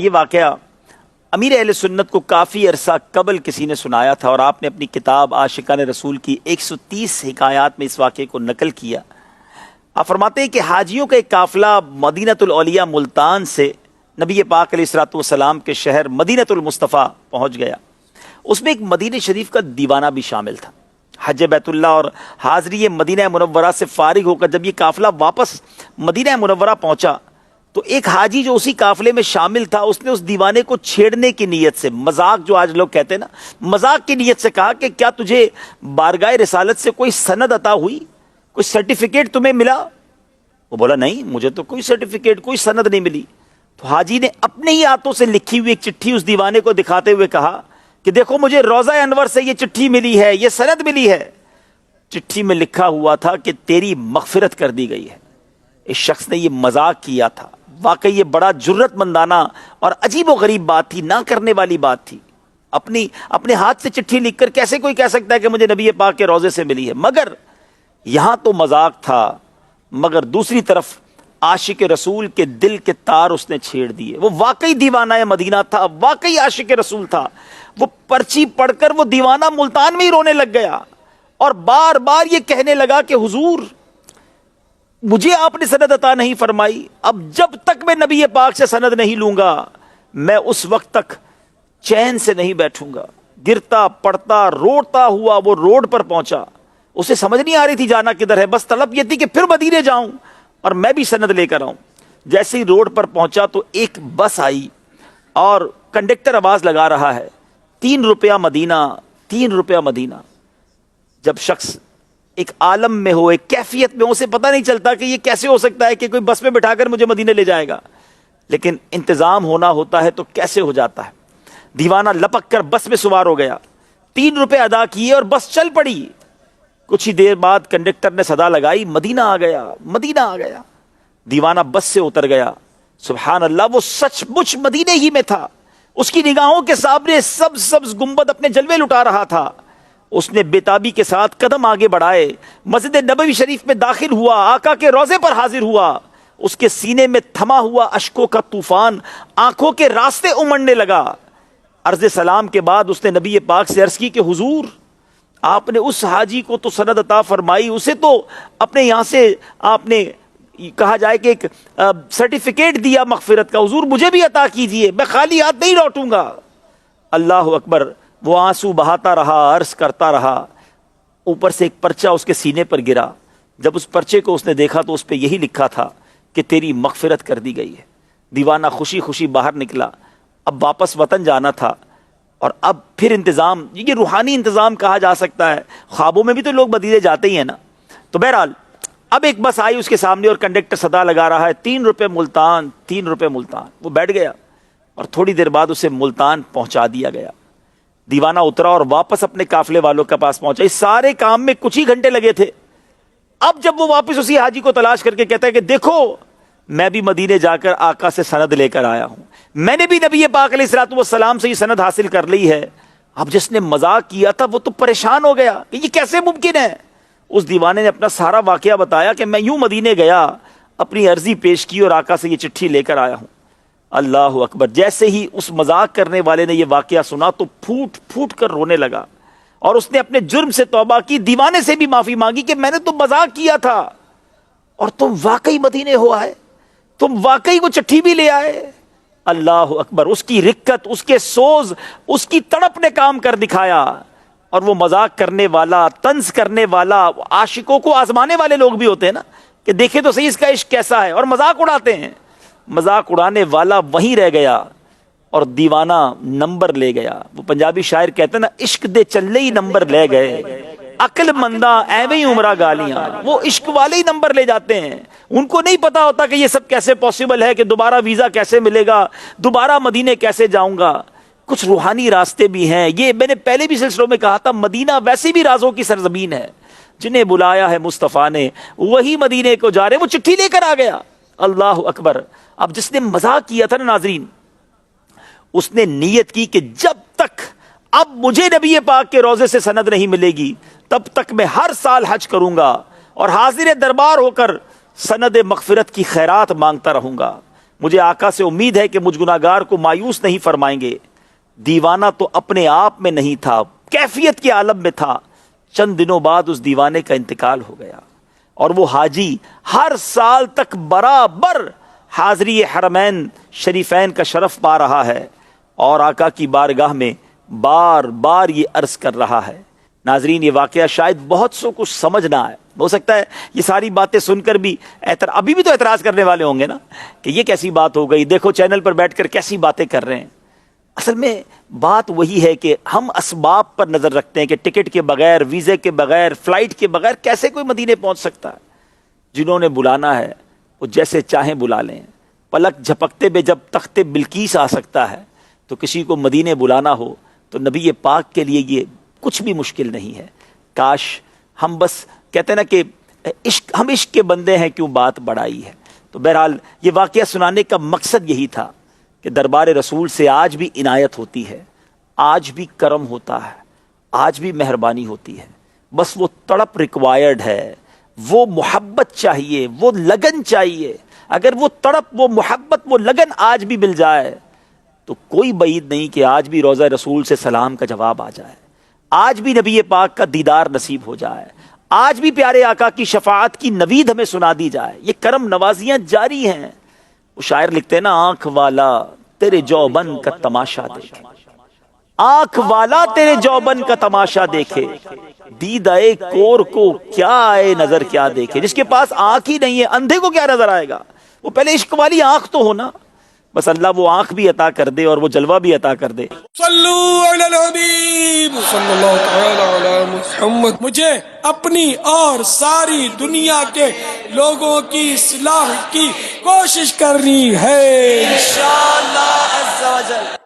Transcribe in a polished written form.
یہ واقعہ امیر اہل سنت کو کافی عرصہ قبل کسی نے سنایا تھا اور آپ نے اپنی کتاب عاشقان رسول کی 130 حکایات میں اس واقعے کو نقل کیا۔ آپ فرماتے ہیں کہ حاجیوں کا ایک قافلہ مدینۃ الاولیاء ملتان سے نبی پاک علیہ الصلوۃ والسلام کے شہر مدینۃ المصطفیٰ پہنچ گیا۔ اس میں ایک مدینہ شریف کا دیوانہ بھی شامل تھا۔ حج بیت اللہ اور حاضری مدینہ منورہ سے فارغ ہو کر جب یہ قافلہ واپس مدینہ منورہ پہنچا تو ایک حاجی جو اسی قافلے میں شامل تھا اس نے اس دیوانے کو چھیڑنے کی نیت سے، مذاق جو آج لوگ کہتے ہیں نا، مذاق کی نیت سے کہا کہ کیا تجھے بارگاہ رسالت سے کوئی سند عطا ہوئی، کوئی سرٹیفکیٹ تمہیں ملا؟ وہ بولا نہیں، مجھے تو کوئی سرٹیفکیٹ، کوئی سند نہیں ملی۔ تو حاجی نے اپنے ہی ہاتھوں سے لکھی ہوئی ایک چٹھی اس دیوانے کو دکھاتے ہوئے کہا کہ دیکھو مجھے روضہ انور سے یہ چٹھی ملی ہے، یہ سند ملی ہے۔ چٹھی میں لکھا ہوا تھا کہ تیری مغفرت کر دی گئی ہے۔ اس شخص نے یہ مذاق کیا تھا، واقعی یہ بڑا جرت مندانہ اور عجیب و غریب بات تھی، نہ کرنے والی بات تھی۔ اپنے ہاتھ سے چٹھی لکھ کر کیسے کوئی کہہ سکتا ہے کہ مجھے نبی پاک کے روضے سے ملی ہے؟ مگر یہاں تو مذاق تھا، مگر دوسری طرف عاشق رسول کے دل کے تار اس نے چھیڑ دیے۔ وہ واقعی دیوانہ مدینہ تھا، واقعی عاشق رسول تھا۔ وہ پرچی پڑھ کر وہ دیوانہ ملتان میں ہی رونے لگ گیا اور بار بار یہ کہنے لگا کہ حضور مجھے آپ نے سند عطا نہیں فرمائی، اب جب تک میں نبی پاک سے سند نہیں لوں گا میں اس وقت تک چین سے نہیں بیٹھوں گا۔ گرتا پڑتا روتا ہوا وہ روڈ پر پہنچا۔ اسے سمجھ نہیں آ رہی تھی جانا کدھر ہے، بس طلب یہ تھی کہ پھر مدینے جاؤں اور میں بھی سند لے کر آؤں۔ جیسے ہی روڈ پر پہنچا تو ایک بس آئی اور کنڈکٹر آواز لگا رہا ہے 3 روپیہ مدینہ، 3 روپیہ مدینہ۔ جب شخص ایک عالم میں ہو، ایک کیفیت میں ہو، اسے پتہ نہیں چلتا کہ یہ کیسے ہو سکتا ہے کہ کوئی بس میں بٹھا کر مجھے مدینے لے جائے گا، لیکن انتظام ہونا ہوتا ہے تو کیسے ہو جاتا ہے۔ دیوانہ لپک کر بس میں سوار ہو گیا، 3 روپے ادا کیے اور بس چل پڑی۔ کچھ ہی دیر بعد کنڈکٹر نے صدا لگائی، مدینہ آ گیا، مدینہ آ گیا۔ دیوانہ بس سے اتر گیا۔ سبحان اللہ، وہ سچ مچ مدینے ہی میں تھا۔ اس کی نگاہوں کے سامنے سبز سبز گنبد اپنے جلوے لٹا رہا تھا۔ اس نے بے تابی کے ساتھ قدم آگے بڑھائے، مسجد نبوی شریف میں داخل ہوا، آقا کے روضے پر حاضر ہوا۔ اس کے سینے میں تھما ہوا اشکوں کا طوفان آنکھوں کے راستے امڑنے لگا۔ عرض سلام کے بعد اس نے نبی پاک سے عرض کی کہ حضور آپ نے اس حاجی کو تو سند عطا فرمائی، اسے تو اپنے یہاں سے آپ نے کہا جائے کہ ایک سرٹیفکیٹ دیا مغفرت کا، حضور مجھے بھی عطا کیجئے، میں خالی ہاتھ نہیں لوٹوں گا۔ اللہ اکبر، وہ آنسو بہاتا رہا، عرض کرتا رہا۔ اوپر سے ایک پرچہ اس کے سینے پر گرا۔ جب اس پرچے کو اس نے دیکھا تو اس پہ یہی لکھا تھا کہ تیری مغفرت کر دی گئی ہے۔ دیوانہ خوشی خوشی باہر نکلا۔ اب واپس وطن جانا تھا اور اب پھر انتظام، یہ روحانی انتظام کہا جا سکتا ہے، خوابوں میں بھی تو لوگ مدینے جاتے ہی ہیں نا۔ تو بہرحال اب ایک بس آئی اس کے سامنے اور کنڈکٹر صدا لگا رہا ہے 3 روپے ملتان، 3 روپے ملتان۔ وہ بیٹھ گیا اور تھوڑی دیر بعد اسے ملتان پہنچا دیا گیا۔ دیوانہ اترا اور واپس اپنے قافلے والوں کے پاس پہنچا۔ اس سارے کام میں کچھ ہی گھنٹے لگے تھے۔ اب جب وہ واپس اسی حاجی کو تلاش کر کے کہتا ہے کہ دیکھو میں بھی مدینے جا کر آقا سے سند لے کر آیا ہوں، میں نے بھی نبی پاک علیہ الصلوۃ والسلام سے یہ سند حاصل کر لی ہے۔ اب جس نے مذاق کیا تھا وہ تو پریشان ہو گیا کہ یہ کیسے ممکن ہے۔ اس دیوانے نے اپنا سارا واقعہ بتایا کہ میں یوں مدینے گیا، اپنی عرضی پیش کی اور آقا سے یہ چٹھی لے کر آیا ہوں۔ اللہ اکبر، جیسے ہی اس مذاق کرنے والے نے یہ واقعہ سنا تو پھوٹ پھوٹ کر رونے لگا اور اس نے اپنے جرم سے توبہ کی، دیوانے سے بھی معافی مانگی کہ میں نے تو مذاق کیا تھا اور تم واقعی مدینے ہو آئے، تم واقعی وہ چٹھی بھی لے آئے۔ اللہ اکبر، اس کی رکت، اس کے سوز، اس کی تڑپ نے کام کر دکھایا۔ اور وہ مذاق کرنے والا، طنز کرنے والا، عاشقوں کو آزمانے والے لوگ بھی ہوتے ہیں نا کہ دیکھیں تو صحیح اس کا عشق کیسا ہے، اور مذاق اڑاتے ہیں۔ مذاق اڑانے والا وہیں رہ گیا اور دیوانہ نمبر لے گیا۔ وہ پنجابی شاعر کہتے ہیں نا، عشق دے چلے ہی نمبر لے گئے، عقل مندہ ایویں ہی عمرہ گالیاں۔ وہ عشق والے ہی نمبر لے جاتے ہیں، ان کو نہیں پتا ہوتا کہ یہ سب کیسے پاسبل ہے، کہ دوبارہ ویزا کیسے ملے گا، دوبارہ مدینے کیسے جاؤں گا۔ کچھ روحانی راستے بھی ہیں، یہ میں نے پہلے بھی سلسلوں میں کہا تھا، مدینہ ویسے بھی رازوں کی سرزمین ہے۔ جنہیں بلایا ہے مصطفیٰ نے وہی مدینے کو جا رہے۔ وہ چٹھی لے کر آ گیا۔ اللہ اکبر، اب جس نے مذاق کیا تھا نا ناظرین، اس نے نیت کی کہ جب تک اب مجھے نبی پاک کے روضے سے سند نہیں ملے گی تب تک میں ہر سال حج کروں گا اور حاضر دربار ہو کر سند مغفرت کی خیرات مانگتا رہوں گا۔ مجھے آقا سے امید ہے کہ مجھ گناہگار کو مایوس نہیں فرمائیں گے۔ دیوانہ تو اپنے آپ میں نہیں تھا، کیفیت کے عالم میں تھا۔ چند دنوں بعد اس دیوانے کا انتقال ہو گیا، اور وہ حاجی ہر سال تک برابر حاضری حرمین شریفین کا شرف پا رہا ہے، اور آقا کی بارگاہ میں بار بار یہ عرض کر رہا ہے۔ ناظرین، یہ واقعہ شاید بہت سو کچھ سمجھ نہ آئے، ہو سکتا ہے یہ ساری باتیں سن کر بھی ابھی بھی تو اعتراض کرنے والے ہوں گے نا کہ یہ کیسی بات ہو گئی، دیکھو چینل پر بیٹھ کر کیسی باتیں کر رہے ہیں۔ اصل میں بات وہی ہے کہ ہم اسباب پر نظر رکھتے ہیں کہ ٹکٹ کے بغیر، ویزے کے بغیر، فلائٹ کے بغیر کیسے کوئی مدینے پہنچ سکتا ہے۔ جنہوں نے بلانا ہے وہ جیسے چاہیں بلا لیں، پلک جھپکتے میں جب تخت بلقیس آ سکتا ہے تو کسی کو مدینے بلانا ہو تو نبی پاک کے لیے یہ کچھ بھی مشکل نہیں ہے۔ کاش ہم بس کہتے ہیں نا کہ ہم عشق کے بندے ہیں، کیوں بات بڑائی ہے۔ تو بہرحال یہ واقعہ سنانے کا مقصد یہی تھا کہ دربار رسول سے آج بھی عنایت ہوتی ہے، آج بھی کرم ہوتا ہے، آج بھی مہربانی ہوتی ہے، بس وہ تڑپ ریکوائرڈ ہے، وہ محبت چاہیے، وہ لگن چاہیے۔ اگر وہ تڑپ، وہ محبت، وہ لگن آج بھی مل جائے تو کوئی بعید نہیں کہ آج بھی روضہ رسول سے سلام کا جواب آ جائے، آج بھی نبی پاک کا دیدار نصیب ہو جائے، آج بھی پیارے آقا کی شفاعت کی نوید ہمیں سنا دی جائے۔ یہ کرم نوازیاں جاری ہیں۔ وہ شاعر لکھتے ہیں نا، آنکھ والا تیرے جوبن کا تماشا دیکھے، آنکھ والا تیرے جوبن کا تماشا دیکھے، دیدائے کور کو کیا آئے نظر کیا دیکھے۔ جس کے پاس آنکھ ہی نہیں ہے، اندھے کو کیا نظر آئے گا؟ وہ پہلے عشق والی آنکھ تو ہونا، بس اللہ وہ آنکھ بھی عطا کر دے اور وہ جلوہ بھی عطا کر دے۔ صلو علی الحبیب صلی اللہ تعالی علی محمد۔ مجھے اپنی اور ساری دنیا کے لوگوں کی اصلاح کی کوشش کرنی ہے انشاءاللہ عز و جل۔